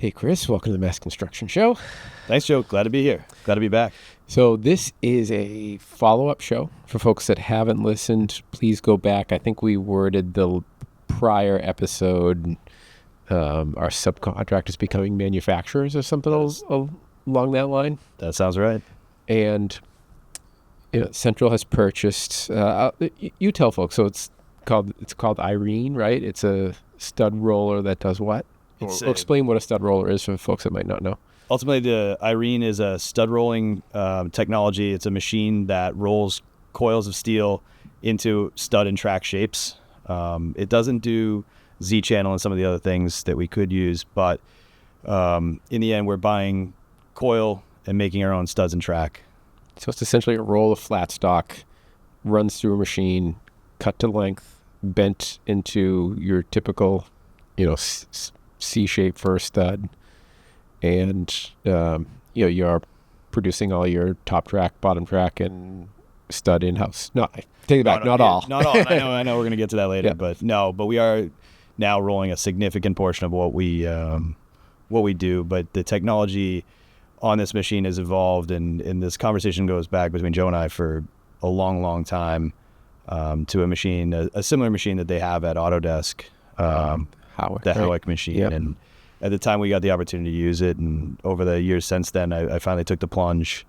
Hey, Chris, welcome to the Mass Construction Show. Thanks, Joe. Glad to be here. Glad to be back. So this is a follow-up show. For folks that haven't listened, please go back. I think we worded the prior episode, our subcontractors becoming manufacturers or something along that line. That sounds right. And Central has purchased, you tell folks, so it's called Irene, right? It's a stud roller that does what? Or explain what a stud roller is for folks that might not know. Ultimately, the Irene is a stud rolling technology. It's a machine that rolls coils of steel into stud and track shapes. It doesn't do Z-channel and some of the other things that we could use, but in the end, we're buying coil and making our own studs and track. So it's essentially a roll of flat stock, runs through a machine, cut to length, bent into your typical, C-shape for a stud, and you're producing all your top track, bottom track, and stud in-house. No, I take it back. Not all. Not all. I know we're going to get to that later, yeah. But we are now rolling a significant portion of what we do. But the technology on this machine has evolved, and this conversation goes back between Joe and I for a long, long time to a machine, a similar machine that they have at Autodesk. The Howick machine. Yep. And at the time we got the opportunity to use it, and over the years since then, I finally took the plunge,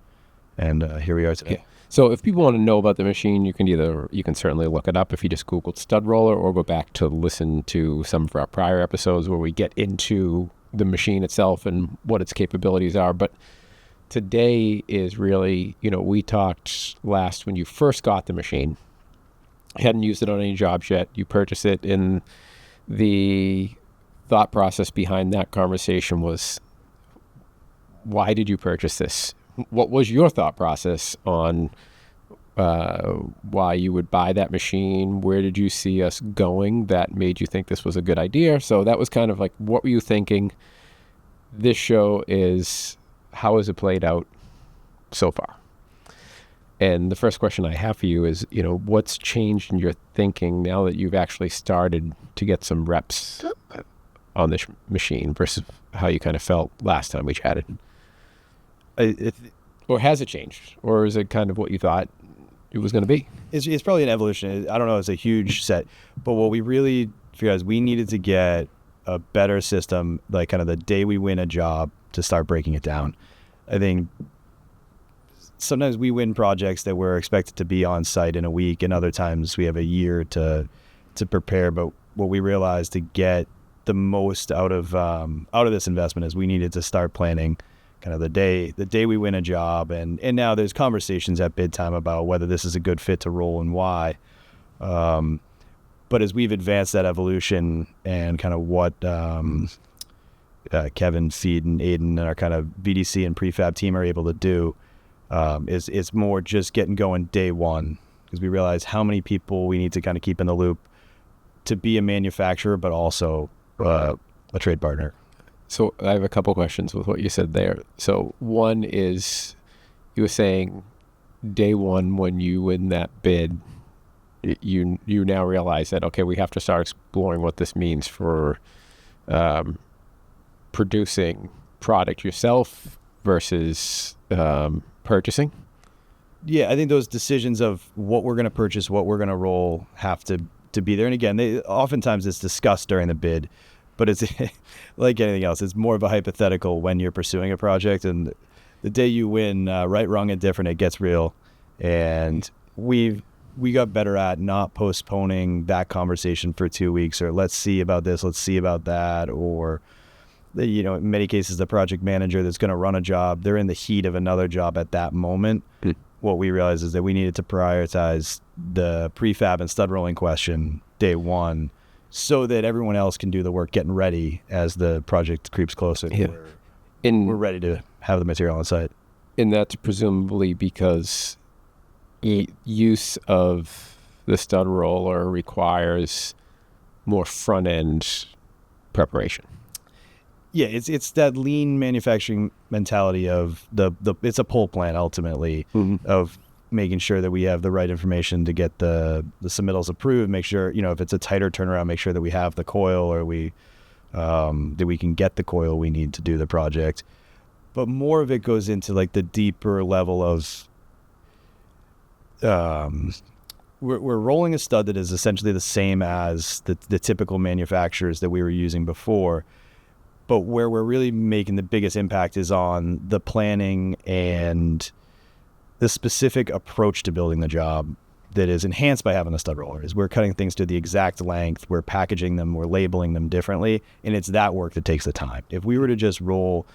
and here we are today. Yeah. So if people want to know about the machine, you can certainly look it up if you just Googled stud roller, or go back to listen to some of our prior episodes where we get into the machine itself and what its capabilities are. But today is really, we talked last when you first got the machine, hadn't used it on any jobs yet, you purchased it, in the thought process behind that conversation was, why did you purchase this? What was your thought process on why you would buy that machine? Where did you see us going that made you think this was a good idea? So that was kind of like, what were you thinking? This show is, how has it played out so far? And the first question I have for you is, what's changed in your thinking now that you've actually started to get some reps on this machine versus how you kind of felt last time we chatted? Or has it changed? Or is it kind of what you thought it was going to be? It's probably an evolution. I don't know. It's a huge set. But what we really figured out is we needed to get a better system, like kind of the day we win a job, to start breaking it down. I think sometimes we win projects that we're expected to be on site in a week, and other times we have a year to prepare. But what we realized, to get the most out of this investment, is we needed to start planning kind of the day we win a job. And now there's conversations at bid time about whether this is a good fit to roll and why. But as we've advanced that evolution, and kind of what Kevin, Feed, and Aiden and our kind of VDC and Prefab team are able to do, is more just getting going day one, because we realize how many people we need to kind of keep in the loop to be a manufacturer, but also a trade partner. So I have a couple questions with what you said there. So one is, you were saying day one when you win that bid, you now realize that, okay, we have to start exploring what this means for producing product yourself versus purchasing. Yeah, I think those decisions of what we're going to purchase, what we're going to roll, have to be there. And again, oftentimes it's discussed during the bid, but it's like anything else. It's more of a hypothetical when you're pursuing a project. And the day you win, right, wrong, and different, it gets real. And we got better at not postponing that conversation for 2 weeks, or let's see about this, let's see about that, or in many cases, the project manager that's going to run a job, they're in the heat of another job at that moment. What we realized is that we needed to prioritize the prefab and stud rolling question day one, so that everyone else can do the work getting ready as the project creeps closer. Yeah. We're ready to have the material on site. And that's presumably because use of the stud roller requires more front-end preparation. Yeah, it's that lean manufacturing mentality of it's a pull plan ultimately, of making sure that we have the right information to get the submittals approved, make sure, if it's a tighter turnaround, make sure that we have the coil, or we that we can get the coil we need to do the project. But more of it goes into like the deeper level of we're rolling a stud that is essentially the same as the typical manufacturers that we were using before, but where we're really making the biggest impact is on the planning and the specific approach to building the job that is enhanced by having a stud roller. Is we're cutting things to the exact length, we're packaging them, we're labeling them differently, and it's that work that takes the time. If we were to just roll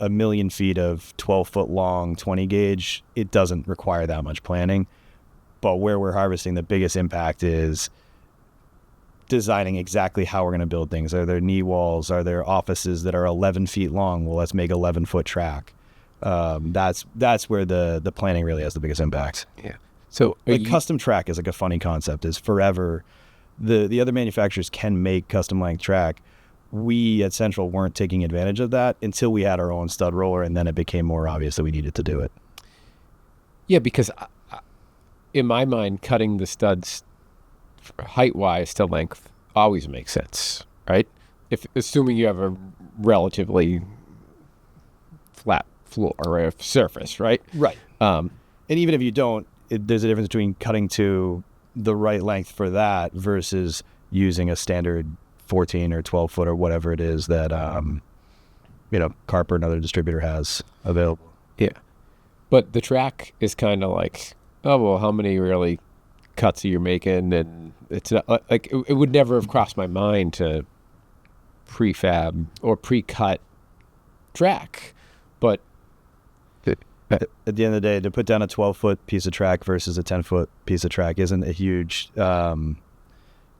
a million feet of 12-foot long 20 gauge, it doesn't require that much planning. But where we're harvesting the biggest impact is designing exactly how we're going to build things. Are there knee walls? Are there offices that are 11 feet long? Well, let's make 11-foot track. That's where the planning really has the biggest impact. Yeah. So custom track is like a funny concept. Is forever the other manufacturers can make custom length track. We at Central weren't taking advantage of that until we had our own stud roller, and then it became more obvious that we needed to do it. Yeah, because in my mind, cutting the studs height-wise to length always makes sense, right? Assuming you have a relatively flat floor or a surface, right? Right. And even if you don't, there's a difference between cutting to the right length for that versus using a standard 14 or 12 foot or whatever it is that Carpenter, another distributor, has available. Yeah. But the track is kind of like, oh, well, how many really cuts are you making? And it's not like it would never have crossed my mind to prefab or pre-cut track. But at the end of the day, to put down a 12-foot piece of track versus a 10-foot piece of track isn't a huge,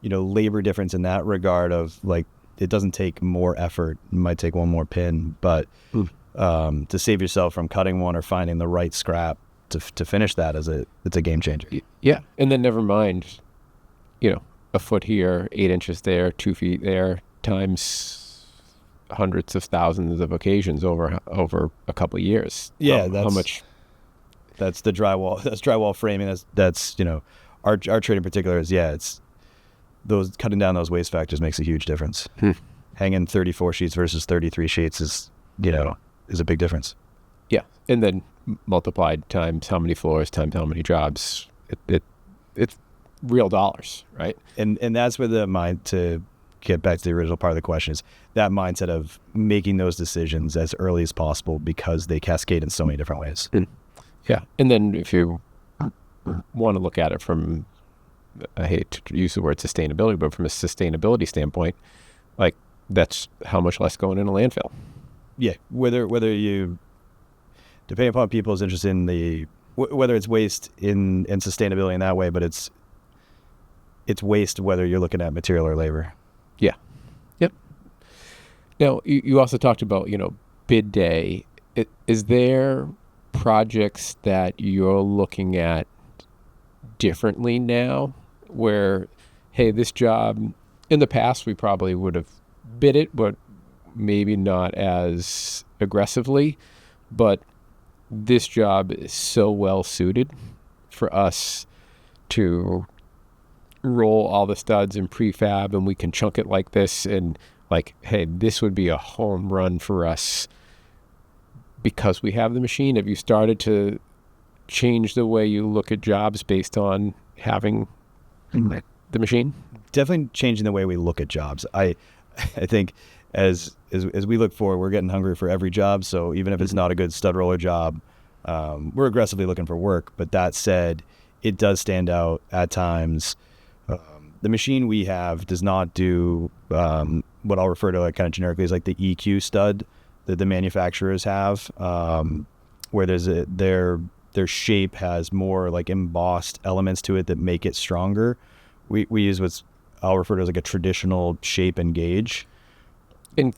labor difference in that regard of like, it doesn't take more effort. It might take one more pin, but to save yourself from cutting one or finding the right scrap to finish that it's a game changer. Yeah. And then never mind, a foot here, 8 inches there, 2 feet there, times hundreds of thousands of occasions over a couple of years. Yeah, how much? That's the drywall. That's drywall framing. That's our trade in particular is it's those cutting down those waste factors makes a huge difference. Hanging 34 sheets versus 33 sheets is a big difference. Yeah, and then multiplied times how many floors times how many jobs. It's real dollars, right? And that's where the mind, to get back to the original part of the question, is that mindset of making those decisions as early as possible because they cascade in so many different ways. Yeah. And then if you want to look at it from, I hate to use the word sustainability, but from a sustainability standpoint, like that's how much less going in a landfill. Yeah. Whether you, depending upon people's interest in whether it's waste in sustainability in that way, but it's waste whether you're looking at material or labor. Yeah. Yep. Now, you also talked about, bid day. Is there projects that you're looking at differently now where, hey, this job, in the past, we probably would have bid it, but maybe not as aggressively, but this job is so well suited for us to roll all the studs and prefab, and we can chunk it like this, and like, hey, this would be a home run for us because we have the machine. Have you started to change the way you look at jobs based on having the machine? Definitely changing the way we look at jobs. I think as we look forward, we're getting hungry for every job. So even if it's not a good stud roller job, we're aggressively looking for work. But that said, it does stand out at times. The machine we have does not do what I'll refer to like kind of generically as like the EQ stud that the manufacturers have, where their shape has more like embossed elements to it that make it stronger. We use what's I'll refer to as like a traditional shape and gauge. And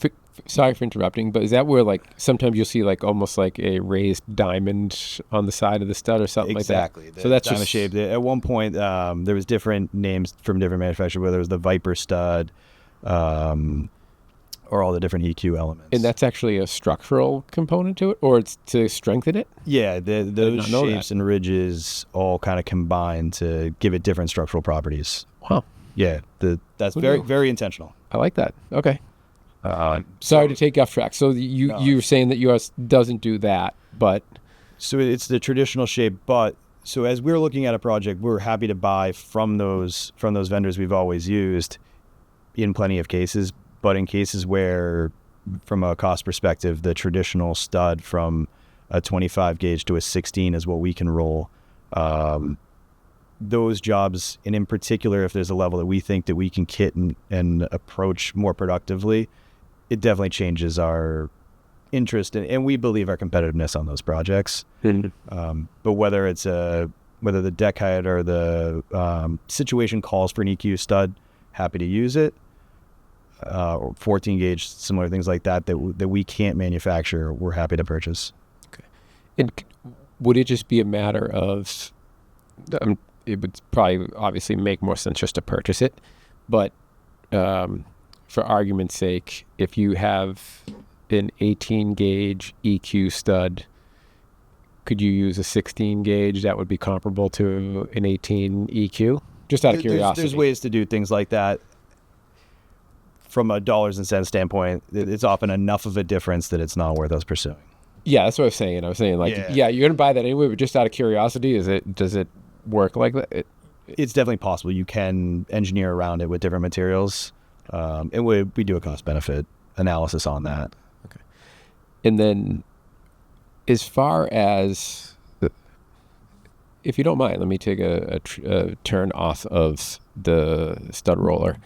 sorry for interrupting, but is that where like sometimes you'll see like almost like a raised diamond on the side of the stud or something exactly. Like that? So that's diamond just shape. At one point, there was different names from different manufacturers, whether it was the Viper stud, or all the different EQ elements. And that's actually a structural component to it, or it's to strengthen it? Yeah, those shapes and ridges all kind of combine to give it different structural properties. Wow. Yeah, that's very, very intentional. I like that. Okay. Sorry to take off track. So No. you were saying that yours doesn't do that, but So it's the traditional shape, but so as we're looking at a project, we're happy to buy from those vendors we've always used in plenty of cases, but in cases where from a cost perspective, the traditional stud from a 25 gauge to a 16 is what we can roll. Those jobs, and in particular, if there's a level that we think that we can kit and approach more productively, it definitely changes our interest and we believe our competitiveness on those projects. But whether the deck height or the situation calls for an EQ stud, happy to use it. Or 14 gauge, similar things like that we can't manufacture, we're happy to purchase. okay. And would it just be a matter of it would probably obviously make more sense just to purchase it, but for argument's sake, if you have an 18 gauge EQ stud, could you use a 16 gauge that would be comparable to an 18 EQ? Just out of curiosity. There's ways to do things like that. From a dollars and cents standpoint, it's often enough of a difference that it's not worth us pursuing. Yeah, that's what I was saying. I was saying yeah you're gonna buy that anyway, but just out of curiosity, does it work like that? It's definitely possible. You can engineer around it with different materials, and we do a cost benefit analysis on that. Okay. And then, as far as, if you don't mind, let me take a turn off of the stud roller.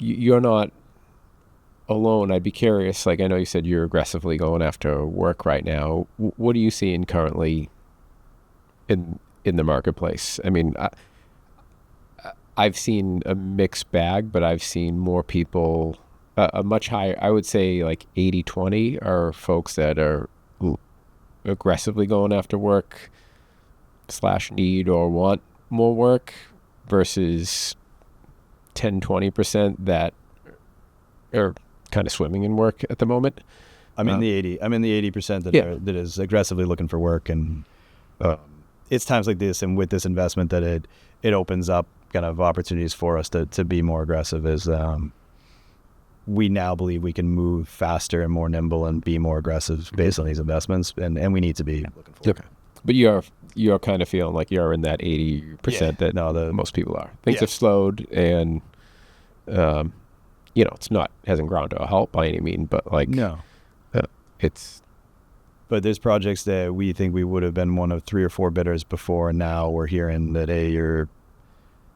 You're not alone. I'd be curious. Like, I know you said you're aggressively going after work right now. What are you seeing currently in the marketplace? I mean, I've seen a mixed bag, but I've seen more people, a much higher, I would say like 80-20 are folks that are aggressively going after work / need or want more work versus 10-20% that are kind of swimming in work at the moment. I'm in the 80% that is aggressively looking for work, and it's times like this and with this investment that it opens up kind of opportunities for us to be more aggressive, as we now believe we can move faster and more nimble and be more aggressive based on these investments, and we need to be looking for work. But you're kind of feeling like you're in that 80% that most people are. Things have slowed, and it's hasn't ground to a halt by any means, but like it's. But there's projects that we think we would have been one of 3 or 4 bidders before, and now we're hearing that you're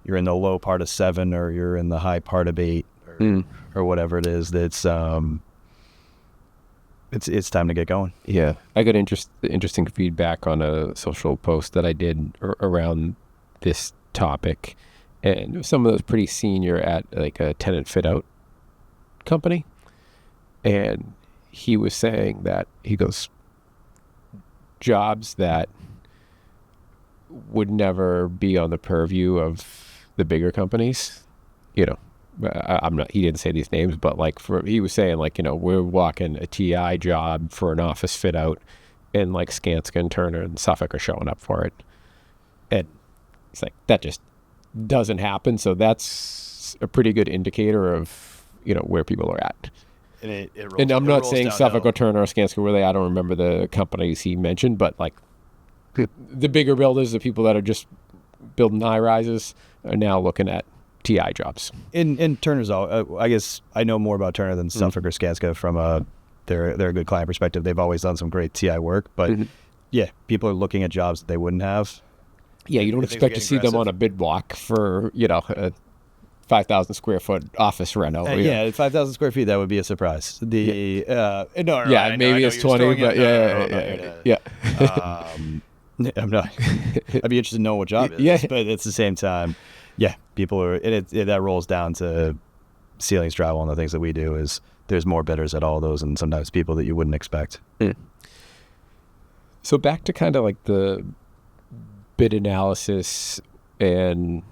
in the low part of 7 or you're in the high part of 8 or whatever it is. That's it's time to get going. Yeah, I got interesting feedback on a social post that I did around this topic, and some of those pretty senior at like a tenant fit out company, and he was saying that he goes, jobs that would never be on the purview of the bigger companies, I'm not, he didn't say these names, but like he was saying like, we're walking a TI job for an office fit out, and like Skanska and Turner and Suffolk are showing up for it. And it's like, that just doesn't happen. So that's a pretty good indicator of, where people are at. And I'm not saying Suffolk or Turner or Skanska were I don't remember the companies he mentioned, but like the bigger builders, the people that are just building high rises, are now looking at TI jobs. In Turner's, I guess I know more about Turner than Suffolk or Skanska from they're a good client perspective. They've always done some great TI work, but people are looking at jobs that they wouldn't have. Yeah, you don't expect to see them on a bid block for a 5,000 square foot office reno. 5,000 square feet, that would be a surprise. Maybe it's 20, but yeah. I'm not. I'd be interested to know what job it is, but at the same time, people are, and that rolls down to ceilings, drywall, and the things that we do. Is there's more bidders at all those, and sometimes people that you wouldn't expect. So back to kind of like the bid analysis and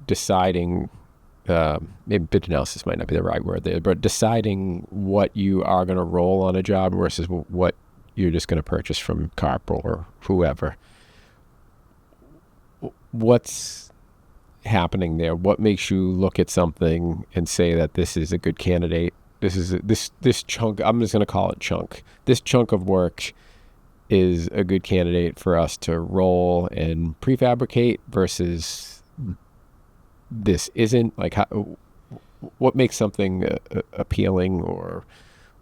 deciding. Maybe bid analysis might not be the right word there, but deciding what you are going to roll on a job versus what you're just going to purchase from Carp or whoever. What's happening there? What makes you look at something and say that this is a good candidate this chunk. I'm just going to call it chunk. This chunk of work is a good candidate for us to roll and prefabricate versus this isn't. Like, what makes something appealing, or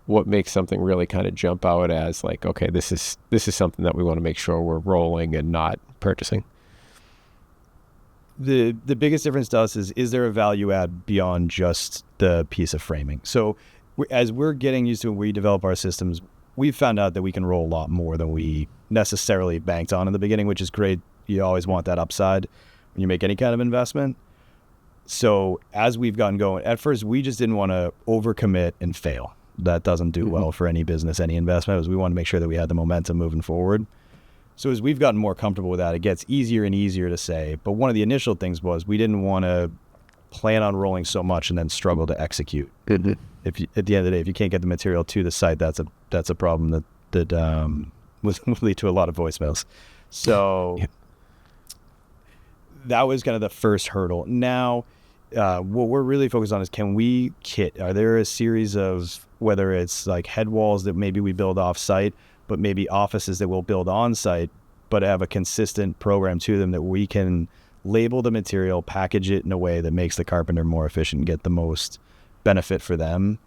what makes something really kind of jump out as like, okay, this is something that we want to make sure we're rolling and not purchasing? The biggest difference to us is there a value add beyond just the piece of framing? So as we're getting used to when we develop our systems, we've found out that we can roll a lot more than we necessarily banked on in the beginning, which is great. You always want that upside when you make any kind of investment. So as we've gotten going, at first we just didn't want to overcommit and fail. That doesn't do well for any business, any investment, as we want to make sure that we had the momentum moving forward. So as we've gotten more comfortable with that, it gets easier and easier to say. But one of the initial things was we didn't want to plan on rolling so much and then struggle to execute. Mm-hmm. If you, at the end of the day, if you can't get the material to the site, that's a problem that would lead to a lot of voicemails. So that was kind of the first hurdle. Now, what we're really focused on is, can we kit? Are there a series of, whether it's like head walls that maybe we build off site, but maybe offices that we'll build on site, but have a consistent program to them that we can label the material, package it in a way that makes the carpenter more efficient, get the most benefit for them.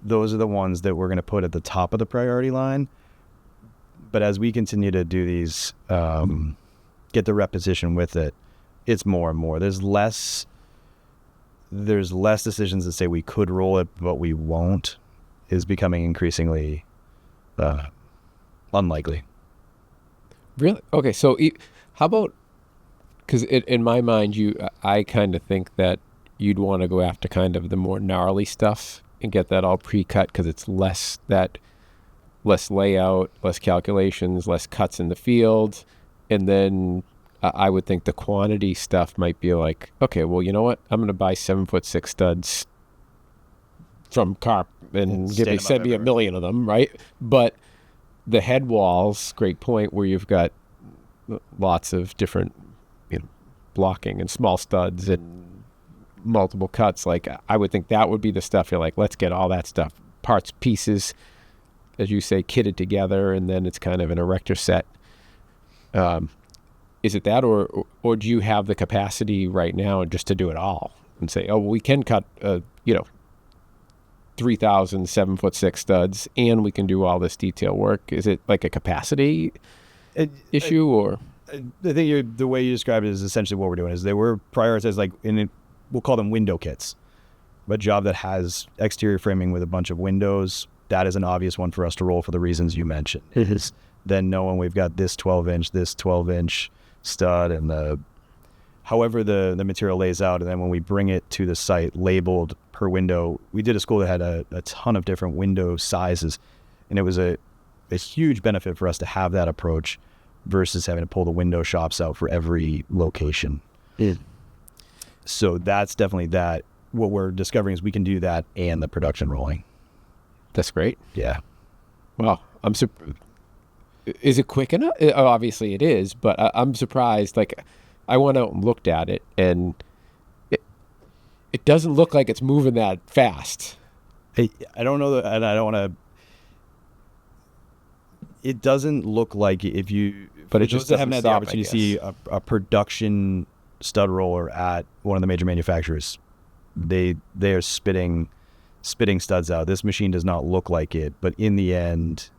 Those are the ones that we're going to put at the top of the priority line. But as we continue to do these, get the repetition with it, it's more and more. There's less decisions that say we could roll it, but we won't, is becoming increasingly unlikely. Really? Okay. So how about, because in my mind, I kind of think that you'd want to go after kind of the more gnarly stuff and get that all pre-cut, because it's less layout, less calculations, less cuts in the field. And then I would think the quantity stuff might be like, okay, well, you know what? I'm going to buy 7'6" studs from Carp and send me 1 million of them, right? But the head walls, great point, where you've got lots of different, blocking and small studs and multiple cuts. Like, I would think that would be the stuff you're like, let's get all that stuff, parts, pieces, as you say, kitted together, and then it's kind of an erector set. Is it that, or do you have the capacity right now just to do it all and say, oh, well, we can cut 3,000 7'6" studs, and we can do all this detail work? Is it like a capacity issue, or? I think the way you described it is essentially what we're doing. Is they were prioritized, like we'll call them window kits. A job that has exterior framing with a bunch of windows, that is an obvious one for us to roll for the reasons you mentioned. Is then knowing we've got this 12-inch stud, and however the material lays out, and then when we bring it to the site labeled per window. We did a school that had a ton of different window sizes, and it was a huge benefit for us to have that approach versus having to pull the window shops out for every location. So that's definitely that. What we're discovering is we can do that and the production rolling. That's great. Yeah. Wow. Is it quick enough? Obviously it is, but I'm surprised. Like, I went out and looked at it, and it doesn't look like it's moving that fast. I don't know, and I don't want to. It doesn't look like if you. But it just haven't had the opportunity to see a production stud roller at one of the major manufacturers. They are spitting studs out. This machine does not look like it, but in the end,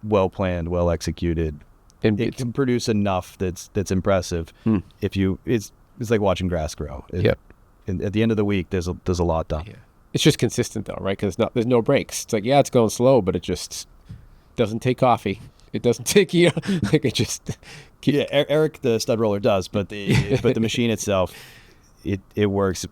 well planned, well executed, and it can produce enough that's impressive. If you, it's like watching grass grow. And at the end of the week, there's a lot done. Yeah. It's just consistent though, right? Because there's no breaks. It's like, yeah, it's going slow, but it just doesn't take coffee. It doesn't take like it just. Yeah, Eric the stud roller does, but the machine itself, it works.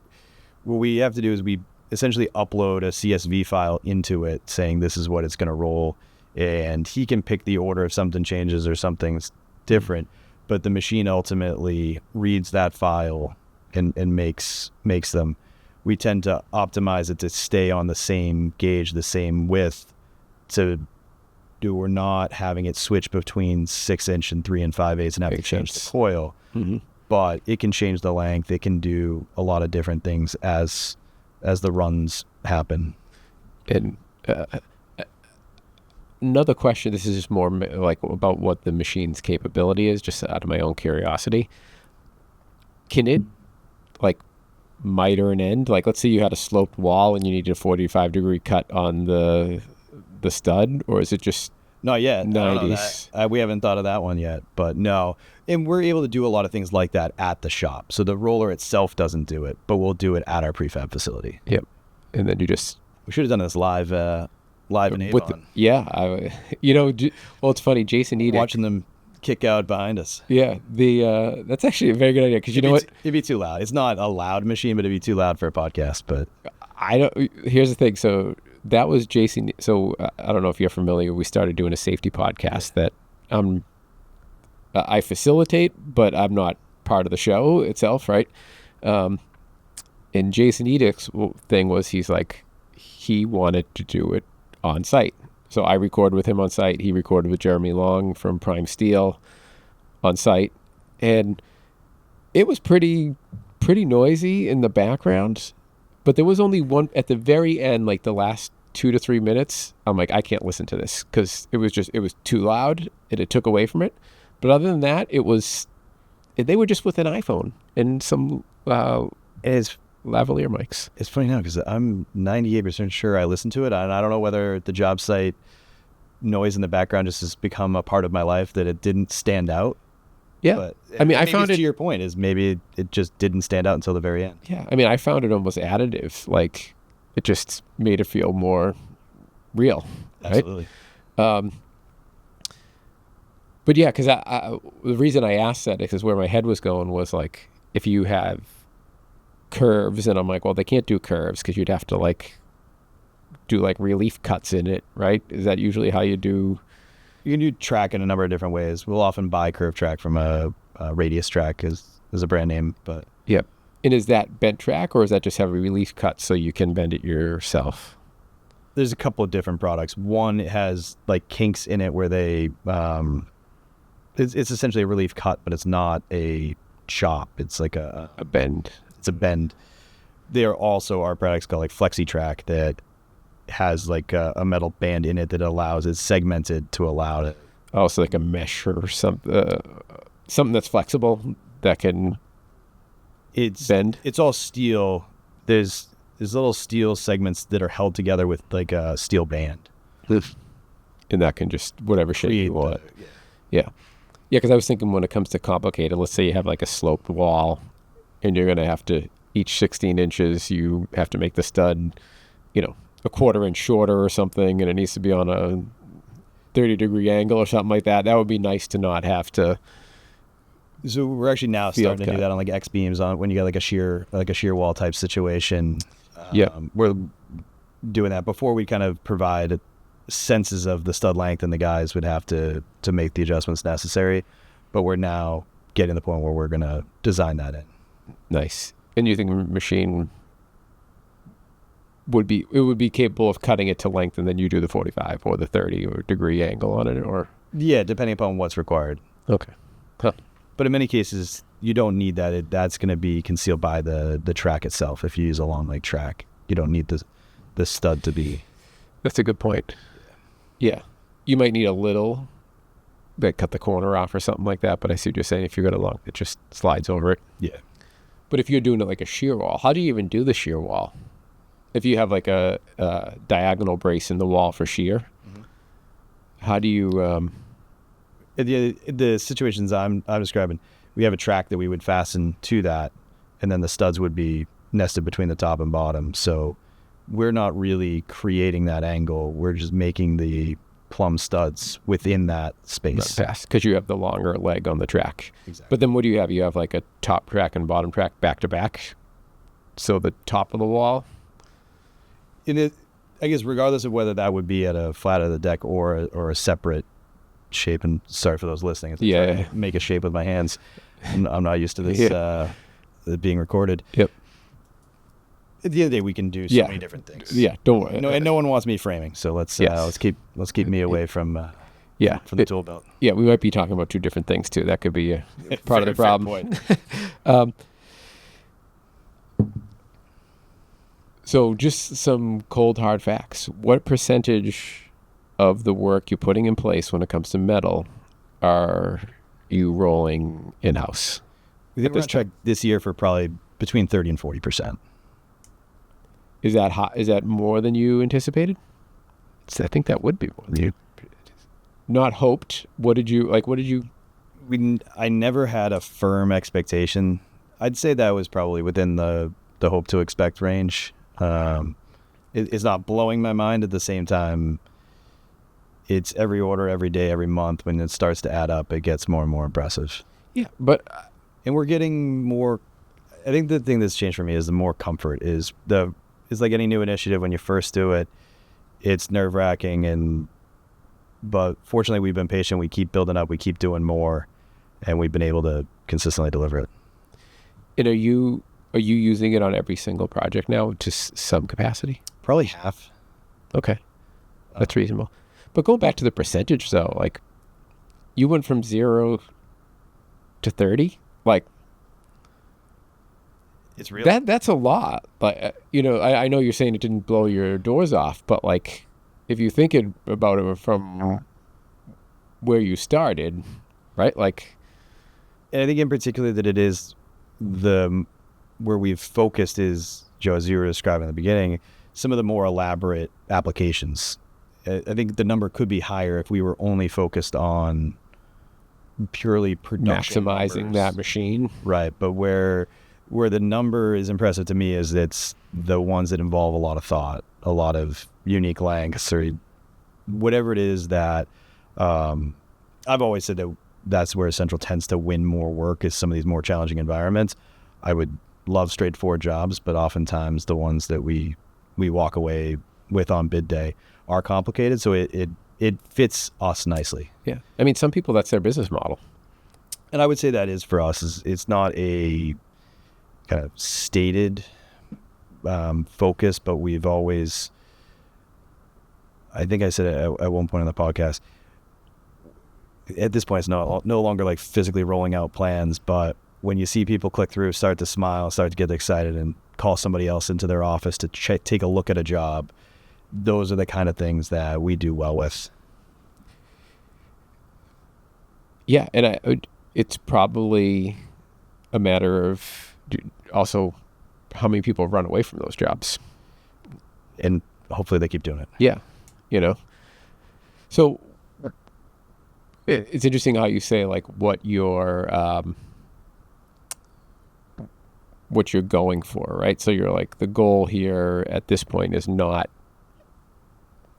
What we have to do is we essentially upload a CSV file into it saying this is what it's going to roll, and he can pick the order if something changes or something's different, but the machine ultimately reads that file and makes them. We tend to optimize it to stay on the same gauge, the same width, we're not having it switch between 6-inch and 3 5/8 and have to change the coil. But it can change the length. It can do a lot of different things as the runs happen. And another question, this is just more like about what the machine's capability is, just out of my own curiosity. Can it like miter an end? Like, let's say you had a sloped wall and you needed a 45-degree cut on the stud, or is it just Not yet. 90s? We haven't thought of that one yet, but no. And we're able to do a lot of things like that at the shop. So the roller itself doesn't do it, but we'll do it at our prefab facility. Yep. And then you just We should have done this live in Avon. well, it's funny, Jason Edick. Watching them kick out behind us. Yeah, that's actually a very good idea, because you know what? It'd be too loud. It's not a loud machine, but it'd be too loud for a podcast. But Here's the thing. So that was Jason. So I don't know if you're familiar. We started doing a safety podcast that I facilitate, but I'm not part of the show itself, right? And Jason Edick's thing was, he wanted to do it on site. So I recorded with him on site. He recorded with Jeremy Long from Prime Steel on site. And it was pretty noisy in the background. But there was only one at the very end, like the last 2 to 3 minutes. I'm like, I can't listen to this, because it was too loud and it took away from it. But other than that, they were just with an iPhone and some lavalier mics. it's funny now because I'm 98% sure I listened to it, and I don't know whether the job site noise in the background just has become a part of my life that it didn't stand out. Yeah. But I mean, I maybe found to your point is maybe it just didn't stand out until the very end. Yeah. I mean, I found it almost additive. Like, it just made it feel more real. Right? Absolutely. But yeah, because the reason I asked that is where my head was going was, like, if you have curves, and I'm like, well, they can't do curves because you'd have to like do like relief cuts in it, right? Is that usually how you do? You can do track in a number of different ways. We'll often buy curve track from a radius track as a brand name, but Yep. And is that bent track, or is that just have a relief cut so you can bend it yourself? there's a couple of different products. One, it has like kinks in it where they it's essentially a relief cut, but it's not a chop. It's like a bend. It's a bend. There also are products called like FlexiTrack that has like a metal band in it that allows it's segmented to allow it. Oh, so like a mesh or something that's flexible that can bend. It's all steel. There's little steel segments that are held together with like a steel band. And that can just whatever shape you want. Yeah. Yeah, because I was thinking when it comes to complicated, let's say you have like a sloped wall and you're going to have to, each 16 inches, you have to make the stud, a quarter inch shorter or something, and it needs to be on a 30-degree angle or something like that. That would be nice to not have to. So we're actually now starting to do that on like X beams on when you got like a shear wall type situation. We're doing that. Before we kind of provide senses of the stud length, and the guys would have to make the adjustments necessary. But we're now getting to the point where we're going to design that in. Nice. And you think the machine would be capable of cutting it to length, and then you do the 45 or the 30 or degree angle on it, or? Yeah, depending upon what's required. Okay. Huh. But in many cases, you don't need that. That's going to be concealed by the track itself. If you use a long leg track, you don't need the stud to be. That's a good point. Yeah. You might need a little, like cut the corner off or something like that, but I see what you're saying. If you got a long, it just slides over it. Yeah. But if you're doing it like a shear wall, how do you even do the shear wall? If you have like a diagonal brace in the wall for shear, how do you... The situations I'm describing, we have a track that we would fasten to that, and then the studs would be nested between the top and bottom. So we're not really creating that angle. We're just making the plumb studs within that space. Because you have the longer leg on the track. Exactly. But then what do you have? You have like a top track and bottom track back to back. So the top of the wall. I guess regardless of whether that would be at a flat of the deck or a separate shape, and sorry for those listening. As I try to make a shape with my hands. I'm not used to this being recorded. Yep. At the end of the day, we can do so many different things. Yeah, don't worry. No, and no one wants me framing, so let's keep me away from the tool belt. Yeah, we might be talking about two different things too. That could be a part of the problem. So just some cold hard facts. What percentage of the work you're putting in place when it comes to metal are you rolling in-house? We think we're on track this year for probably between 30 and 40%. Is that hot? Is that more than you anticipated? I think that would be more than you not hoped. What did you? I never had a firm expectation. I'd say that was probably within the hope to expect range. It's not blowing my mind. At the same time, it's every order, every day, every month. When it starts to add up, it gets more and more impressive. Yeah, but and we're getting more. I think the thing that's changed for me is the more comfort is it's like any new initiative. When you first do it, it's nerve-wracking, but fortunately we've been patient. We keep building up. We keep doing more, and we've been able to consistently deliver it. And are you using it on every single project now to some capacity? Probably half. Okay, that's reasonable. But going back to the percentage, though, like you went from 0 to 30, like it's real. That's a lot. Like I know you're saying it didn't blow your doors off, but like if you think about it from where you started, right? Like, and I think in particular that it is where we've focused is, Joe, as you were describing at the beginning, some of the more elaborate applications. I think the number could be higher if we were only focused on purely production maximizing numbers. that machine. Right. But where the number is impressive to me is it's the ones that involve a lot of thought, a lot of unique lengths, or whatever it is that I've always said that's where Central tends to win more work, is some of these more challenging environments. I would love straightforward jobs, but oftentimes the ones that we walk away with on bid day are complicated, so it fits us nicely. Yeah, I mean, some people, that's their business model, and I would say that is for us. It's not a kind of stated focus, but we've always, I think I said it at one point in the podcast, at this point it's no longer like physically rolling out plans, but when you see people click through, start to smile, start to get excited, and call somebody else into their office to take a look at a job, those are the kind of things that we do well with. Yeah, and it's probably a matter of also how many people run away from those jobs. And hopefully they keep doing it. Yeah, So it's interesting how you say like what you're going for, right? So you're like, the goal here at this point is not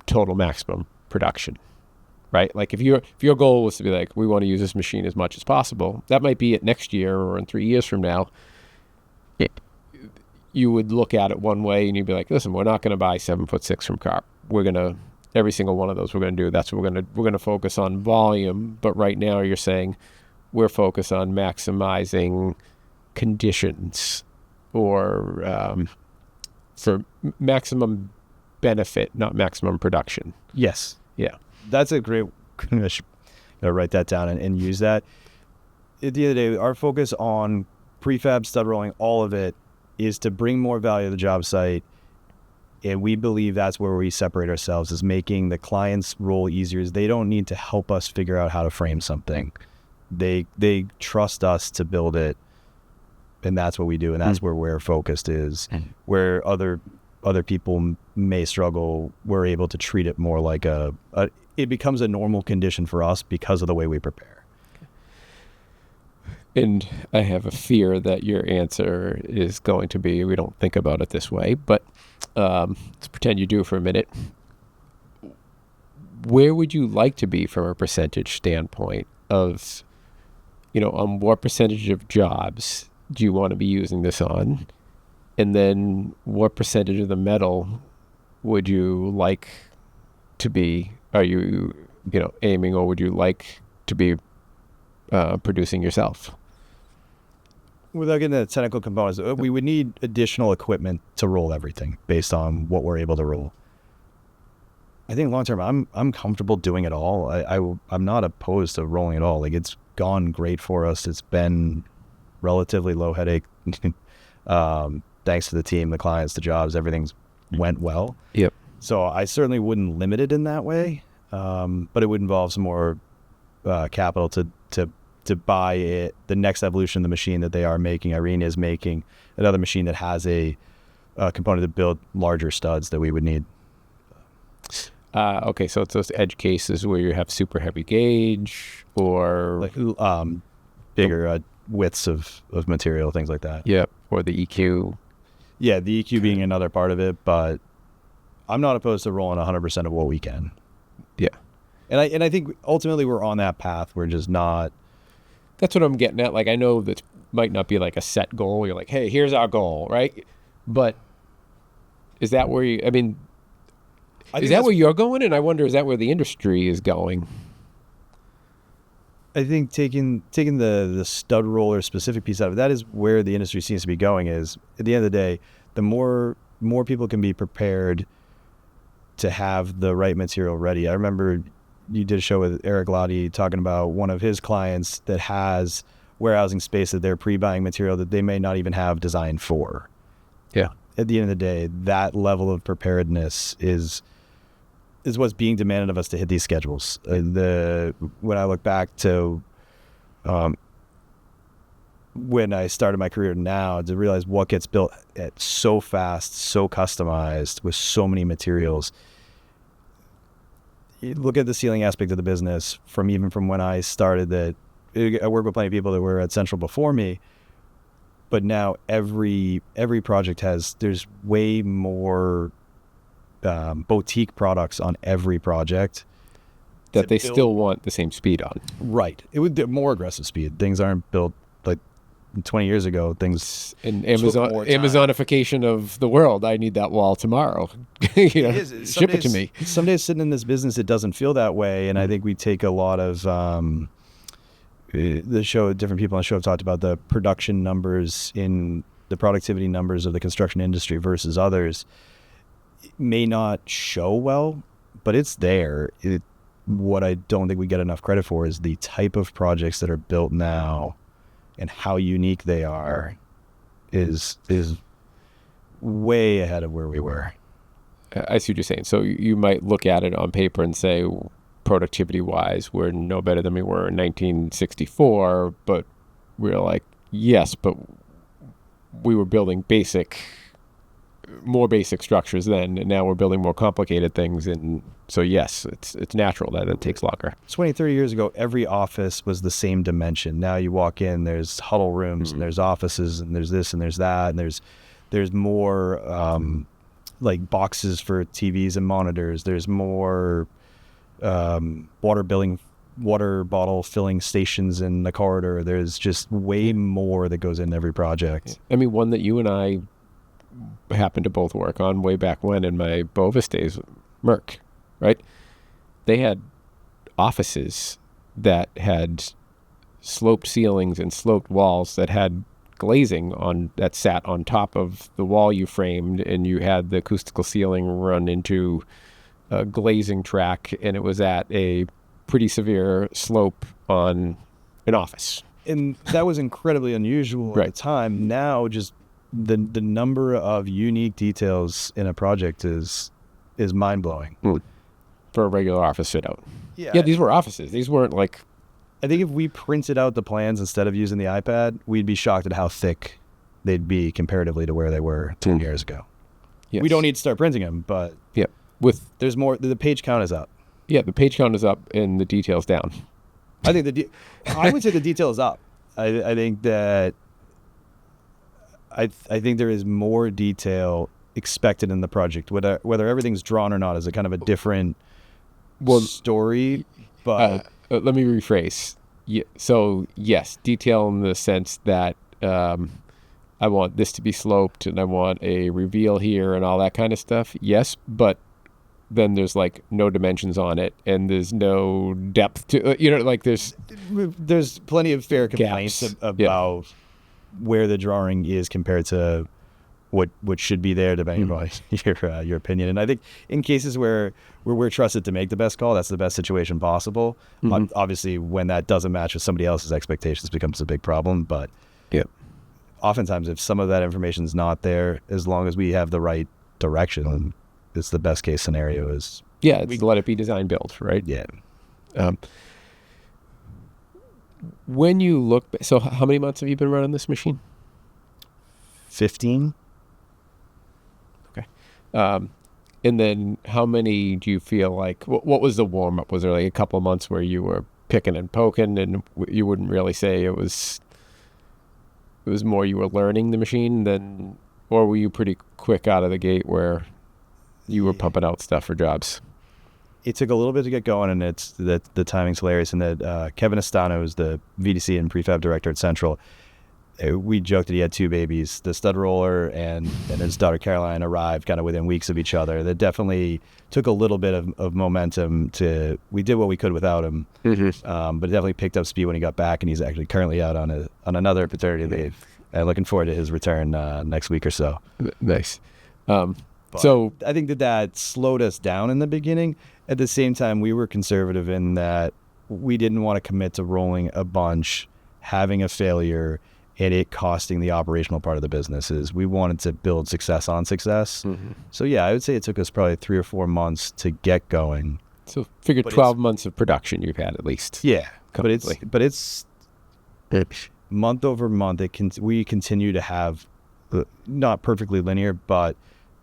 total maximum production, right? Like if your goal was to be like, we want to use this machine as much as possible, that might be it next year or in 3 years from now. You would look at it one way and you'd be like, listen, we're not going to buy 7'6" from Carp. We're going to, every single one of those we're going to do. That's what we're going to focus on volume. But right now you're saying we're focused on maximizing conditions or for maximum benefit, not maximum production. Yes. Yeah. That's a great, I should write that down and use that. At the end of the day, our focus on prefab, stud rolling, all of it is to bring more value to the job site. And we believe that's where we separate ourselves, is making the client's role easier. Is they don't need to help us figure out how to frame something. They trust us to build it. And that's what we do. And that's where we're focused is. Where other people may struggle, we're able to treat it more like it becomes a normal condition for us because of the way we prepare. And I have a fear that your answer is going to be, we don't think about it this way, but let's pretend you do for a minute. Where would you like to be from a percentage standpoint of, on what percentage of jobs do you want to be using this on? And then what percentage of the metal would you like to be, are you, aiming, or would you like to be producing yourself? Without getting the technical components, we would need additional equipment to roll everything based on what we're able to roll. I think long term, I'm comfortable doing it all. I'm not opposed to rolling it all. Like, it's gone great for us. It's been relatively low headache. thanks to the team, the clients, the jobs, everything's went well. Yep. So I certainly wouldn't limit it in that way, but it would involve some more capital to buy it, the next evolution of the machine that they are making. Irene is making another machine that has a component to build larger studs that we would need. Okay, so it's those edge cases where you have super heavy gauge or Like bigger widths of material, things like that. yep, or the EQ. Yeah, the EQ being another part of it, but I'm not opposed to rolling 100% of what we can. Yeah, And I think ultimately we're on that path. We're just not. that's what I'm getting at. Like, I know that might not be like a set goal. You're like, hey, here's our goal, right? But is that where you? I mean, is that where you're going? And I wonder, is that where the industry is going? I think taking the stud roller specific piece out of it, that is where the industry seems to be going. Is at the end of the day, the more people can be prepared to have the right material ready. I remember you did a show with Eric Lottie talking about one of his clients that has warehousing space that they're pre-buying material that they may not even have designed for. Yeah. At the end of the day, that level of preparedness is what's being demanded of us to hit these schedules. When I look back to when I started my career now, to realize what gets built at so fast, so customized with so many materials. You look at the ceiling aspect of the business from when I started. That I work with plenty of people that were at Central before me, but now every project there's way more boutique products on every project That they still want the same speed on. Right. It would be more aggressive speed. Things aren't built like 20 years ago. Things And Amazonification of the world. I need that wall tomorrow. Ship it to me. Some days sitting in this business, it doesn't feel that way. And I think we take a lot of different people on the show have talked about the production numbers in the productivity numbers of the construction industry versus others. It may not show well, but it's there. What I don't think we get enough credit for is the type of projects that are built now and how unique they are is way ahead of where we were. I see what you're saying. So you might look at it on paper and say, productivity-wise, we're no better than we were in 1964, but we're like, yes, but we were building more basic structures then, and now we're building more complicated things. And so, yes, it's natural that it takes longer. 20, 30 years ago, every office was the same dimension. Now you walk in, there's huddle rooms, and there's offices, and there's this, and there's that, and there's more like boxes for TVs and monitors. There's more water bottle filling stations in the corridor. There's just way more that goes in every project. I mean, one that you and I happened to both work on way back when in my Bovis days, Merck, right? They had offices that had sloped ceilings and sloped walls that had glazing that sat on top of the wall you framed, and you had the acoustical ceiling run into a glazing track, and it was at a pretty severe slope on an office. And that was incredibly unusual at the time. Now, just the number of unique details in a project is mind-blowing. For a regular office fit out. Yeah, these were offices. These weren't like... I think if we printed out the plans instead of using the iPad, we'd be shocked at how thick they'd be comparatively to where they were 10 years ago. Yes. We don't need to start printing them, but there's more. The page count is up. Yeah, the page count is up and the detail's down. I think I would say the detail is up. I think that I think there is more detail expected in the project, whether everything's drawn or not is a kind of a different story. But let me rephrase. So yes, detail in the sense that I want this to be sloped and I want a reveal here and all that kind of stuff. Yes, but then there's like no dimensions on it and there's no depth to like there's plenty of fair complaints about where the drawing is compared to what should be there, depending on your opinion. And I think in cases where we're trusted to make the best call, that's the best situation possible. Obviously, when that doesn't match with somebody else's expectations, it becomes a big problem. But oftentimes if some of that information is not there, as long as we have the right direction, it's the best case scenario is. Yeah, it's let it be design build, right? Yeah. When you look, so how many months have you been running this machine? 15. Okay. And then how many do you feel like, what was the warm up? Was there like a couple of months where you were picking and poking and you wouldn't really say it was more you were learning the machine than, or were you pretty quick out of the gate where you were pumping out stuff for jobs? It took a little bit to get going, and it's the timing's hilarious. And that Kevin Estano is the VDC and Prefab director at Central. We joked that he had two babies. The stud roller and his daughter Caroline arrived kind of within weeks of each other. That definitely took a little bit of momentum to. We did what we could without him, but it definitely picked up speed when he got back, and he's actually currently out on another paternity leave. And looking forward to his return next week or so. Nice. So I think that slowed us down in the beginning. At the same time, we were conservative in that we didn't want to commit to rolling a bunch, having a failure, and it costing the operational part of the businesses. We wanted to build success on success. So yeah, I would say it took us probably 3 or 4 months to get going. So figure 12 months of production you've had at least. Yeah, but it's month over month. We continue to have not perfectly linear, but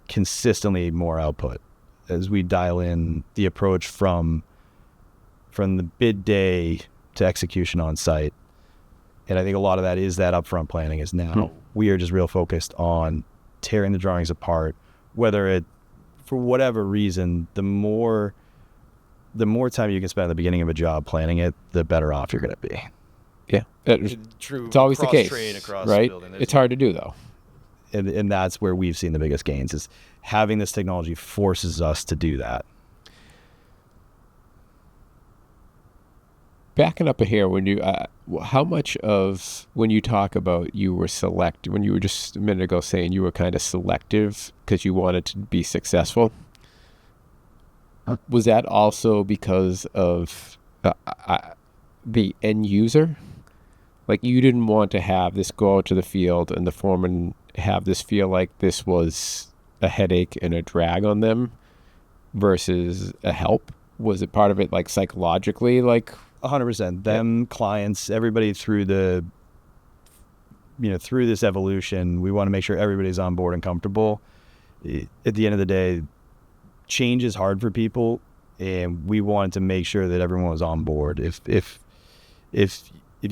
consistently more output as we dial in the approach from the bid day to execution on site. And I think a lot of that is that upfront planning is now we are just real focused on tearing the drawings apart, whether it, for whatever reason, the more time you can spend at the beginning of a job planning it, the better off you're going to be. Yeah. It's always the case, right? It's hard to do though. And that's where we've seen the biggest gains, is having this technology forces us to do that. Backing up here, when you, how much of, when you talk about you were when you were just a minute ago saying you were kind of selective because you wanted to be successful, was that also because of the end user? Like you didn't want to have this go out to the field and the foreman have this feel like this was a headache and a drag on them versus a help? Was it part of it like psychologically, like 100%? Them clients, everybody through through this evolution, we want to make sure everybody's on board and comfortable. At the end of the day, change is hard for people, and we wanted to make sure that everyone was on board. If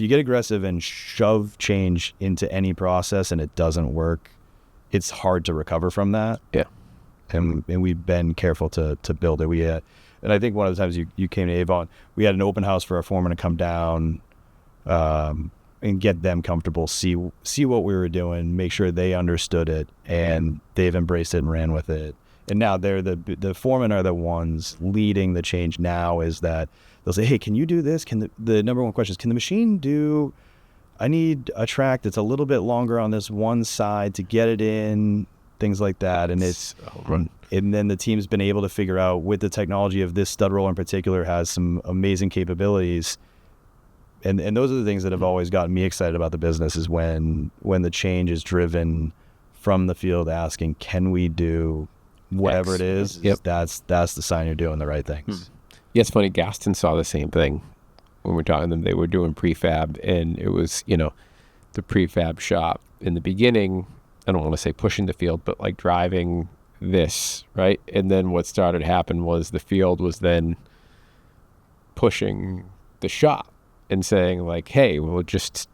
you get aggressive and shove change into any process and it doesn't work, it's hard to recover from that. Yeah. And we've been careful to build it. And I think one of the times you came to Avon, we had an open house for our foreman to come down and get them comfortable, see what we were doing, make sure they understood it, and they've embraced it and ran with it. And now they're the foremen are the ones leading the change now, is that they'll say, hey, can you do this? The number one question is, can the machine do, I need a track that's a little bit longer on this one side to get it in, things like that. And and then the team's been able to figure out, with the technology of this stud roller in particular, has some amazing capabilities. And those are the things that have always gotten me excited about the business, is when the change is driven from the field asking, can we do whatever it is? Yep. That's the sign you're doing the right things. Yeah, it's funny. Gaston saw the same thing when we're talking to them. They were doing prefab, and it was, the prefab shop in the beginning, I don't want to say pushing the field, but like driving this, right? And then what started to happen was the field was then pushing the shop and saying like, hey, we'll just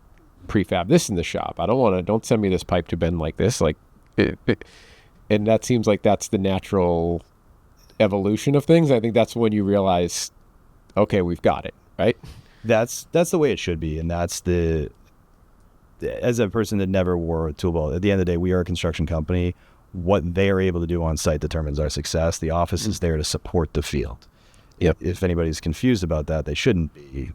prefab this in the shop. Don't send me this pipe to bend like this. Like, and that seems like that's the natural evolution of things. I think that's when you realize, okay, we've got it, right? That's the way it should be. And that's as a person that never wore a tool belt, at the end of the day, we are a construction company. What they are able to do on site determines our success. The office is there to support the field. Yep. If anybody's confused about that, they shouldn't be.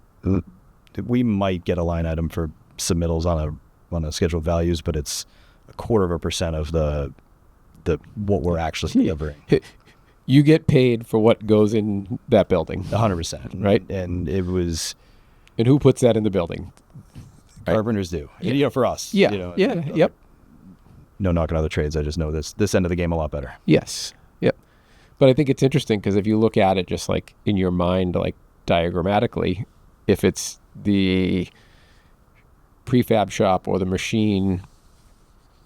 We might get a line item for submittals on a scheduled values, but it's 0.25% of the what we're actually delivering. You get paid for what goes in that building. 100%. Right. And it was... And who puts that in the building? Right. Carpenters do. Yeah. For us. Yeah. Yep. No knocking other trades. I just know this end of the game a lot better. Yes. Yep. But I think it's interesting because if you look at it just like in your mind, like diagrammatically, if it's the prefab shop or the machine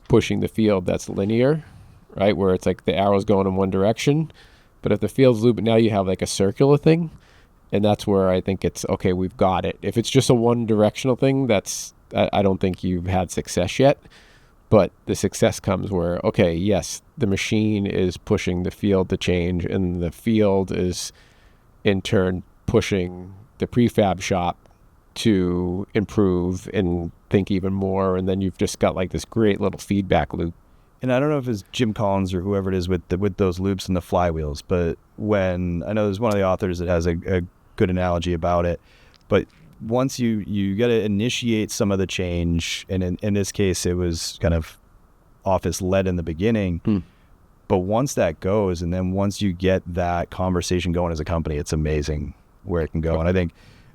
pushing the field, that's linear, right? Where it's like the arrow's going in one direction. But if the field's looping, now you have like a circular thing. And that's where I think it's, okay, we've got it. If it's just a one directional thing, I don't think you've had success yet. But the success comes where, okay, yes, the machine is pushing the field to change, and the field is in turn pushing the prefab shop to improve and think even more. And then you've just got like this great little feedback loop. And I don't know if it's Jim Collins or whoever it is with those loops and the flywheels, but when I know there's one of the authors that has a good analogy about it, but once you got to initiate some of the change, and in this case it was kind of office led in the beginning, but once that goes, and then once you get that conversation going as a company, it's amazing where it can go. And I think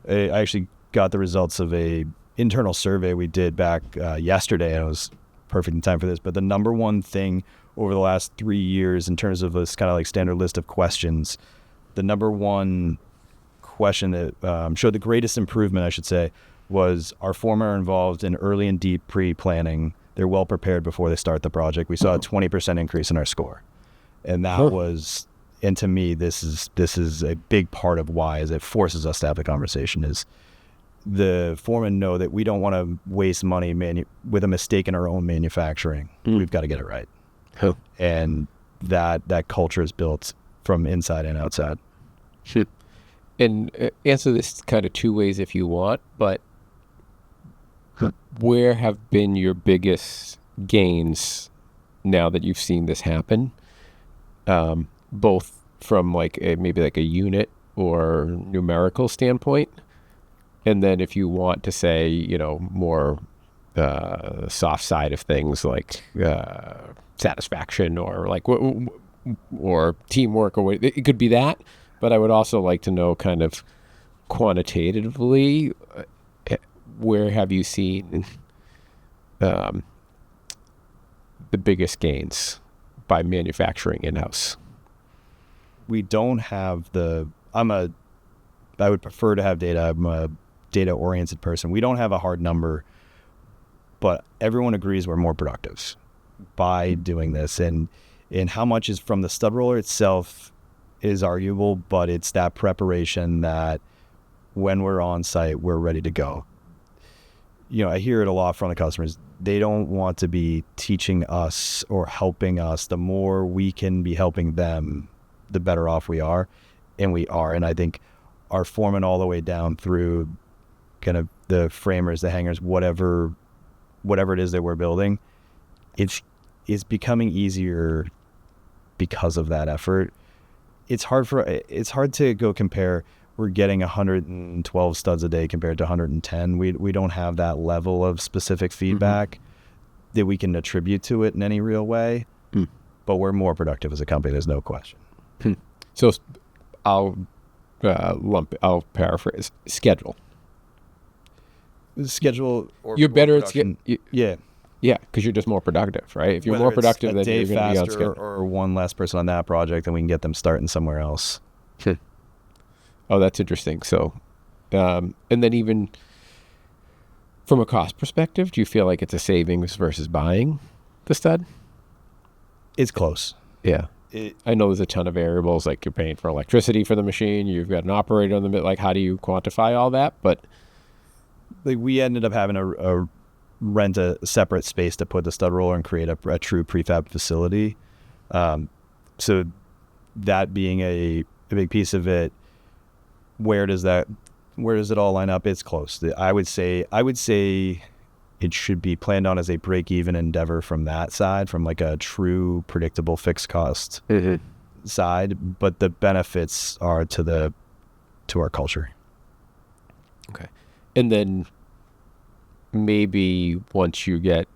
I actually got the results of a internal survey we did back yesterday, and it was perfect in time for this, but the number one thing over the last 3 years in terms of this kind of like standard list of questions, the number one question that showed the greatest improvement, I should say, was our foremen are involved in early and deep pre-planning. They're well prepared before they start the project. We saw a 20% increase in our score. And that was, and to me, this is a big part of why, is it forces us to have the conversation, is the foremen know that we don't want to waste money with a mistake in our own manufacturing. We've got to get it right. And that culture is built from inside and outside. And answer this kind of two ways if you want, but where have been your biggest gains now that you've seen this happen? Both from like maybe like a unit or numerical standpoint, and then if you want to say, more soft side of things like satisfaction or like or teamwork, or what, it could be that. But I would also like to know kind of quantitatively, where have you seen the biggest gains by manufacturing in-house? We don't have I would prefer to have data. I'm a data-oriented person. We don't have a hard number, but everyone agrees we're more productive by doing this. And how much is from the stud roller itself is arguable, but it's that preparation that when we're on site, we're ready to go. I hear it a lot from the customers. They don't want to be teaching us or helping us. The more we can be helping them, the better off we are. And we are. And I think our foremen all the way down through kind of the framers, the hangers, whatever it is that we're building, it's becoming easier because of that effort. It's hard to go compare. We're getting 112 studs a day compared to 110. We don't have that level of specific feedback that we can attribute to it in any real way. But we're more productive as a company. There's no question. So I'll paraphrase schedule. Or you're better at yeah. Yeah, because you're just more productive, right? If you're Whether more productive, it's then you're going to be on schedule. or one less person on that project, then we can get them starting somewhere else. Oh, that's interesting. So, and then even from a cost perspective, do you feel like it's a savings versus buying the stud? It's close. Yeah. I know there's a ton of variables, like you're paying for electricity for the machine, you've got an operator on the bit, like how do you quantify all that? But like we ended up having a rent a separate space to put the stud roller and create a true prefab facility. So that being a big piece of it, where does it all line up? It's close. I would say it should be planned on as a break-even endeavor from that side, from like a true predictable fixed cost side. But the benefits are to our culture. Okay. And then maybe once you get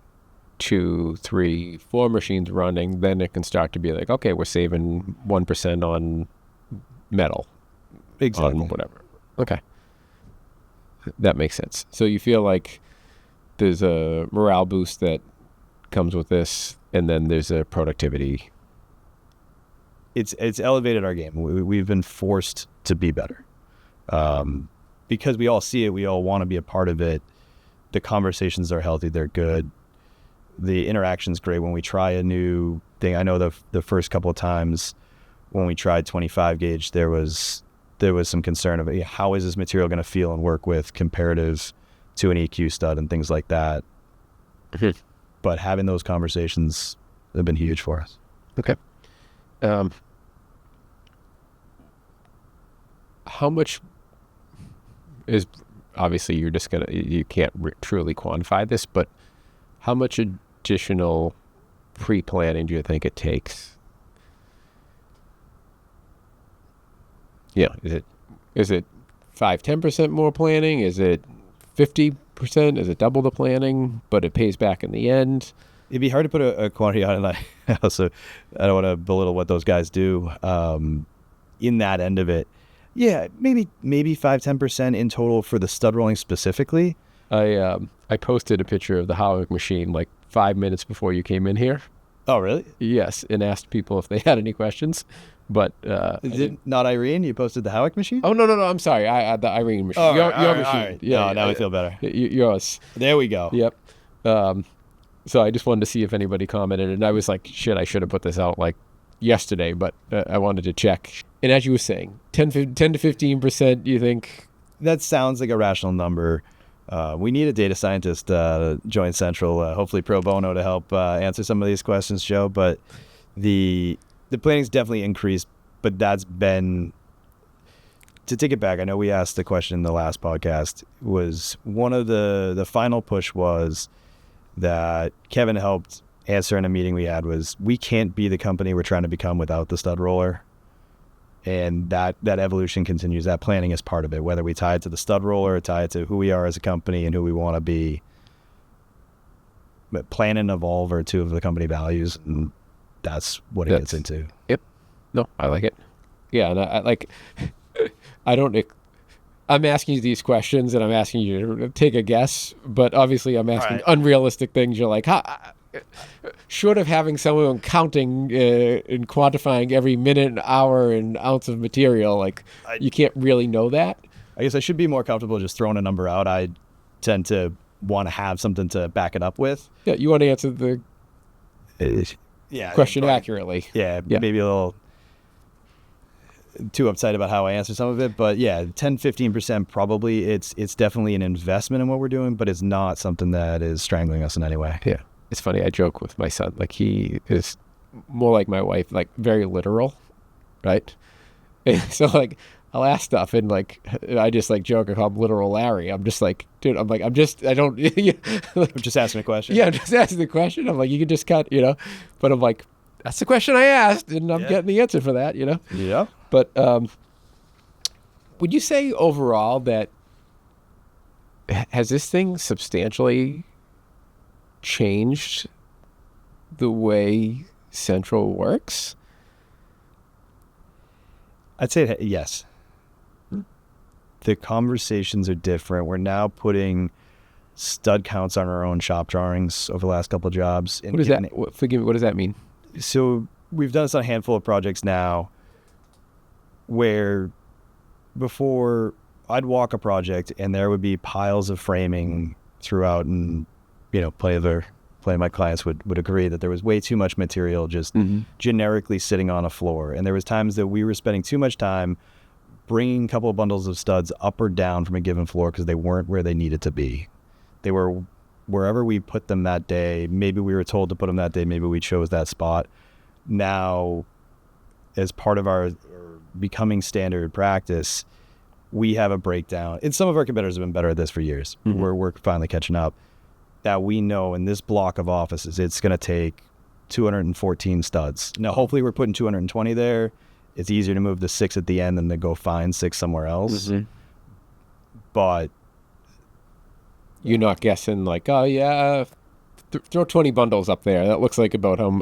2, 3, 4 machines running, then it can start to be like, okay, we're saving 1% on metal. Exactly. On whatever. Okay. That makes sense. So you feel like there's a morale boost that comes with this, and then there's a productivity. It's elevated our game. We've been forced to be better. Because we all see it, we all want to be a part of it. The conversations are healthy, they're good. The interaction's great when we try a new thing. I know the first couple of times when we tried 25 gauge, there was some concern of how is this material going to feel and work with comparative to an EQ stud and things like that. But having those conversations have been huge for us. Okay. How much is, obviously you can't truly quantify this, but how much additional pre-planning do you think it takes? Yeah, is it 5-10% more planning? Is it 50%? Is it double the planning, but it pays back in the end? It'd be hard to put a quantity on it. I don't want to belittle what those guys do in that end of it. Yeah, maybe 5-10% in total for the stud rolling specifically. I posted a picture of the Howick machine like 5 minutes before you came in here. Oh, really? Yes, and asked people if they had any questions. But is it not Irene? You posted the Howick machine? Oh, no, I'm sorry. the Irene machine. Oh, your right, machine. right. Yeah, now I feel better. Yours. There we go. Yep. So I just wanted to see if anybody commented, and I was like, shit, I should have put this out like yesterday, but I wanted to check. And as you were saying, 10 to 15%, you think? That sounds like a rational number. We need a data scientist, join Central, hopefully pro bono, to help answer some of these questions, Joe. But the planning's definitely increased, but that's been, to take it back, I know we asked the question in the last podcast, was one of the final push was that Kevin helped answer in a meeting we had was, we can't be the company we're trying to become without the stud roller. And that evolution continues. That planning is part of it, whether we tie it to the stud roller or tie it to who we are as a company and who we want to be. But plan and evolve are two of the company values, and that's what it gets into. Yep. No, I like it. Yeah, and I like, I'm asking you these questions, and I'm asking you to take a guess, but obviously I'm asking unrealistic things. You're like, short of having someone counting and quantifying every minute, and hour, and ounce of material, like you can't really know that. I guess I should be more comfortable just throwing a number out. I tend to want to have something to back it up with. Yeah, you want to answer the question accurately. Yeah, maybe a little too uptight about how I answer some of it, but yeah, 10-15% probably. It's definitely an investment in what we're doing, but it's not something that is strangling us in any way. Yeah. It's funny, I joke with my son, like he is more like my wife, like very literal, right? And so like I'll ask stuff and like I just like joke, I call him literal Larry. I'm just like, dude, I'm just asking a question. Yeah, I'm just asking the question. I'm like, you can just cut, but I'm like, that's the question I asked and I'm getting the answer for that, Yeah. But would you say overall that has this thing substantially changed the way Central works? I'd say yes. The conversations are different. We're now putting stud counts on our own shop drawings over the last couple of jobs. What does that? Forgive me. What does that mean? So we've done this on a handful of projects now, where before I'd walk a project and there would be piles of framing throughout, and plenty of my clients would agree that there was way too much material just generically sitting on a floor. And there was times that we were spending too much time bringing a couple of bundles of studs up or down from a given floor because they weren't where they needed to be. They were wherever we put them that day. Maybe we were told to put them that day. Maybe we chose that spot. Now, as part of our becoming standard practice, we have a breakdown. And some of our competitors have been better at this for years. We're finally catching up. That we know in this block of offices, it's going to take 214 studs. Now, hopefully we're putting 220 there. It's easier to move the 6 at the end than to go find 6 somewhere else. But you're not guessing like, oh yeah, throw 20 bundles up there. That looks like about how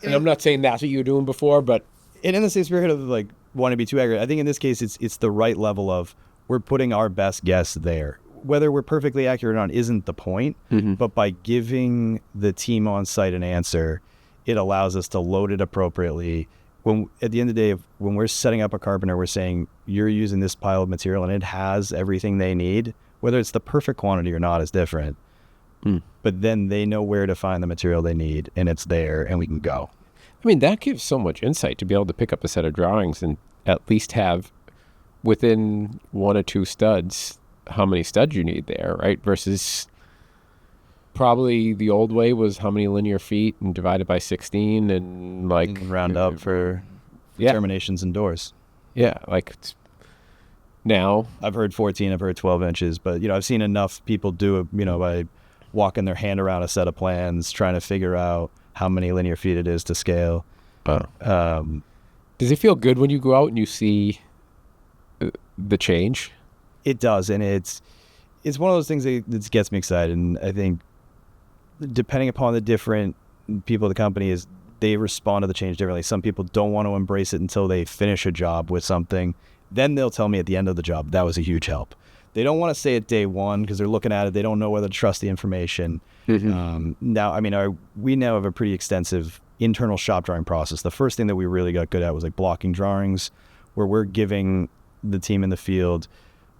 and I'm not saying that's what you were doing before, but in the same spirit of like wanting to be too accurate, I think in this case it's the right level of we're putting our best guess there. whether we're perfectly accurate or not isn't the point, but by giving the team on site an answer, it allows us to load it appropriately. When at the end of the day, when we're setting up a carpenter, we're saying you're using this pile of material and it has everything they need. Whether it's the perfect quantity or not is different, but then they know where to find the material they need and it's there and we can go. I mean, that gives so much insight to be able to pick up a set of drawings and at least have within 1 or 2 studs how many studs you need there, right? Versus probably the old way was how many linear feet and divided by 16 and like round up for terminations and doors. Yeah, like now I've heard 14, I've heard 12 inches, but you know, I've seen enough people do it, you know, by walking their hand around a set of plans, trying to figure out how many linear feet it is to scale. Does it feel good when you go out and you see the change? It does, and it's one of those things that gets me excited. And I think depending upon the different people of the company, is they respond to the change differently. Some people don't want to embrace it until they finish a job with something. Then they'll tell me at the end of the job, that was a huge help. They don't want to say it day one because they're looking at it. They don't know whether to trust the information. Now, I mean, we now have a pretty extensive internal shop drawing process. The first thing that we really got good at was like blocking drawings, where we're giving the team in the field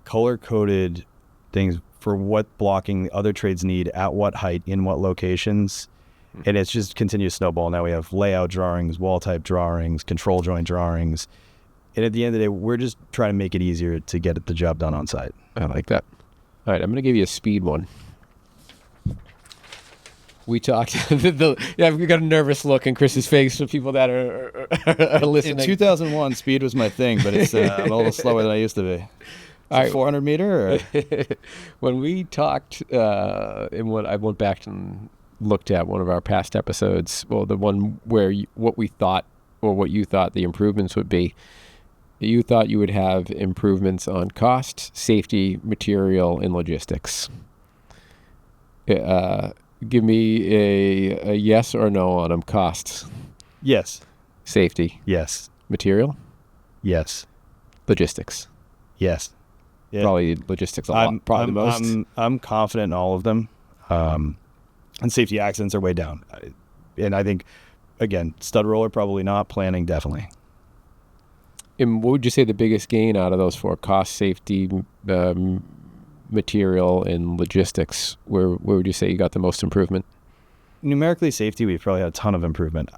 color-coded things for what blocking other trades need at what height, in what locations. And it's just continuous snowball. Now we have layout drawings, wall type drawings, control joint drawings. And at the end of the day, we're just trying to make it easier to get the job done on site. I like that. All right, I'm going to give you a speed one. We talked, we got a nervous look in Chris's face for people that are listening. In 2001, speed was my thing, but it's I'm a little slower than I used to be. All right, 400 meter? Or? When we talked, and when I went back and looked at one of our past episodes, well, the one where what we thought, or what you thought the improvements would be, you thought you would have improvements on cost, safety, material, and logistics. Give me a yes or no on them. Costs. Yes. Safety. Yes. Material. Yes. Logistics. Yes. Yeah. Probably logistics a lot. Probably the most. I'm confident in all of them. And safety accidents are way down. And I think, again, stud roller probably not. Planning definitely. And what would you say the biggest gain out of those 4? Cost, safety, material, and logistics? Where would you say you got the most improvement? Numerically, safety, we've probably had a ton of improvement.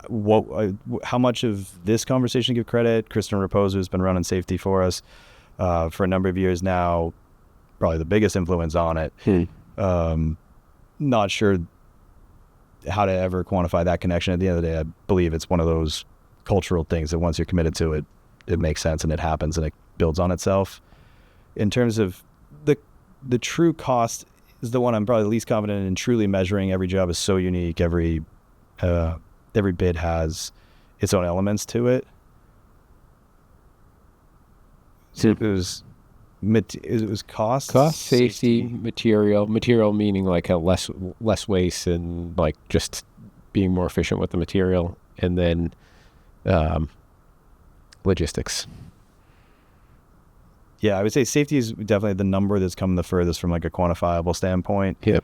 How much of this conversation give credit? Kristen Raposo, who's been running safety for us for a number of years now, probably the biggest influence on it. Not sure how to ever quantify that connection. At the end of the day, I believe it's one of those cultural things that once you're committed to it, it makes sense and it happens and it builds on itself. In terms of the true cost is the one I'm probably least confident in truly measuring. Every job is so unique. Every bid has its own elements to it. So it was cost, safety, material meaning like a less waste and like just being more efficient with the material, and then logistics. Yeah, I would say safety is definitely the number that's come the furthest from like a quantifiable standpoint. Yep.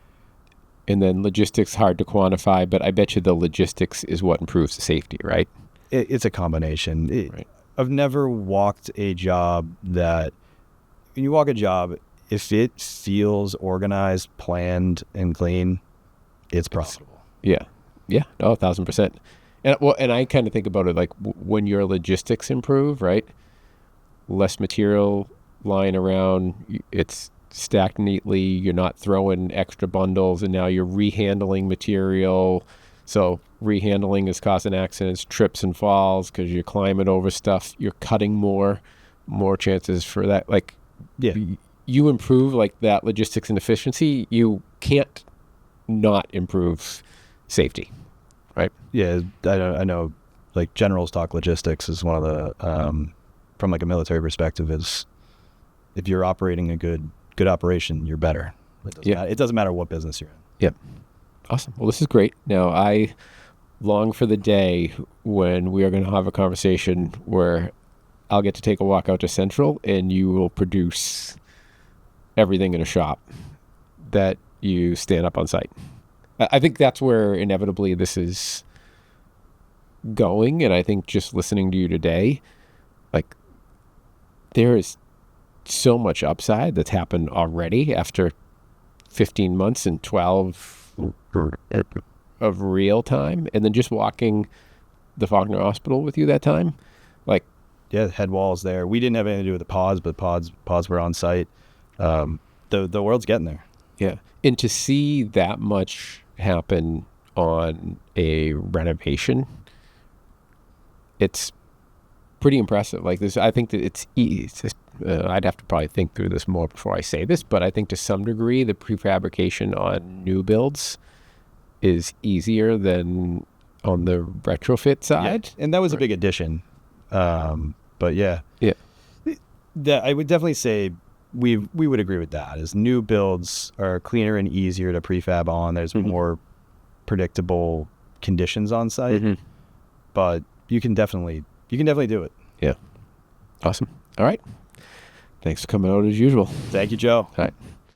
And then logistics, hard to quantify, but I bet you the logistics is what improves the safety, right? It's a combination. Right. I've never walked a job that, when you walk a job, if it feels organized, planned, and clean, it's profitable. Yeah. Yeah. Oh, 1,000%. And I kind of think about it like when your logistics improve, right? Less material lying around, it's stacked neatly, you're not throwing extra bundles, and now you're rehandling material. So rehandling is causing accidents, trips and falls because you're climbing over stuff, you're cutting more chances for that. Like, yeah, you improve like that logistics and efficiency, you can't not improve safety, right? Yeah, I know like generals talk logistics is one of the from like a military perspective, is if you're operating a good operation, you're better. It doesn't matter what business you're in. Yep. Awesome. Well, this is great. Now, I long for the day when we are going to have a conversation where I'll get to take a walk out to Central and you will produce everything in a shop that you stand up on site. I think that's where inevitably this is going. And I think just listening to you today, like, there is so much upside that's happened already after 15 months and 12 of real time. And then just walking the Faulkner Hospital with you that time, like, yeah, head walls there. We didn't have anything to do with the pods, but pods were on site. The world's getting there. yeah. And to see that much happen on a renovation, it's pretty impressive. Like this, I think that it's easy. I'd have to probably think through this more before I say this, but I think to some degree the prefabrication on new builds is easier than on the retrofit side. Yeah. And that was a big addition. But yeah, I would definitely say we would agree with that. Is new builds are cleaner and easier to prefab on. There's more predictable conditions on site, but you can definitely do it. Yeah. Awesome. All right. Thanks for coming out as usual. Thank you, Joe. All right.